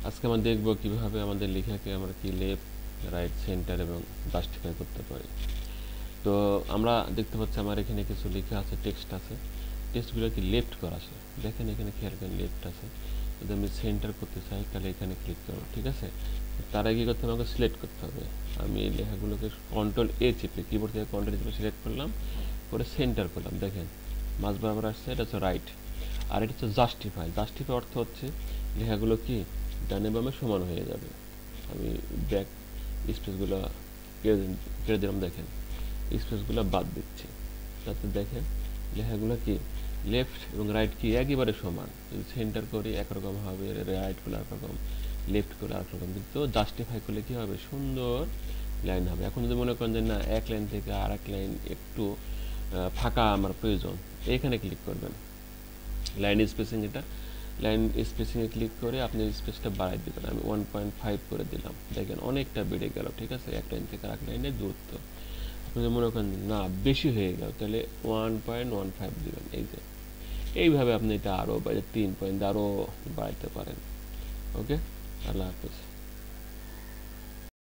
আজকে আমরা দেখব কিভাবে আমাদের লেখাকে আমরা কি লেফট রাইট সেন্টার এবং জাস্টিফাই করতে পারি। তো আমরা দেখতে পাচ্ছি আমার এখানে কিছু লেখা আছে, টেক্সট আছে, টেক্সটগুলো কি লেফট করা আছে। দেখেন এখানে খেয়াল করেন লেফট আছে। যদি আমি সেন্টার করতে চাই তাহলে এখানে ক্লিক করব, ঠিক আছে। তার আগে কি করতে হবে, আমাকে সিলেক্ট করতে হবে। আমি এই লেখাগুলোকে কন্ট্রোল এ চেপে, কিবোর্ড থেকে কন্ট্রোল চেপে সিলেক্ট করলাম, করে সেন্টার করলাম। দেখেন মাঝ বরাবর আসছে, এটা হচ্ছে রাইট। আর এটা হচ্ছে জাস্টিফাই। জাস্টিফাই অর্থ হচ্ছে লেখাগুলো কি ডানে বামে সমান হয়ে যাবে। আমি ব্যাক স্পেসগুলো কেটে দিলাম। দেখেন স্পেসগুলো বাদ দিচ্ছি, যাতে দেখেন লেখাগুলো কি লেফট এবং রাইট কি একেবারে সমান। যদি সেন্টার করি একরকম হবে, রাইট করলে একরকম, লেফট করলে একরকম, কিন্তু জাস্টিফাই করলে কি হবে, সুন্দর লাইন হবে। এখন যদি মনে করেন যে না, এক লাইন থেকে আর এক লাইন একটু ফাঁকা আমার প্রয়োজন, এখানে ক্লিক করবেন, লাইন স্পেসিং, এটা লাইন স্পেসিংয়ে ক্লিক করে আপনি স্পেসটা বাড়াই দেবেন। আমি 1.5 করে দিলাম। দেখেন অনেকটা বেড়ে গেল, ঠিক আছে, এক লাইন থেকে আরেক লাইনের দূরত্ব। আপনি যদি মনে করেন না বেশি হয়ে গেল, তাহলে 1.15 দিবেন। এই যে এইভাবে আপনি এটা আরও 3 পয়েন্ট আরও বাড়াইতে পারেন। ওকে, আল্লাহ হাফেজ।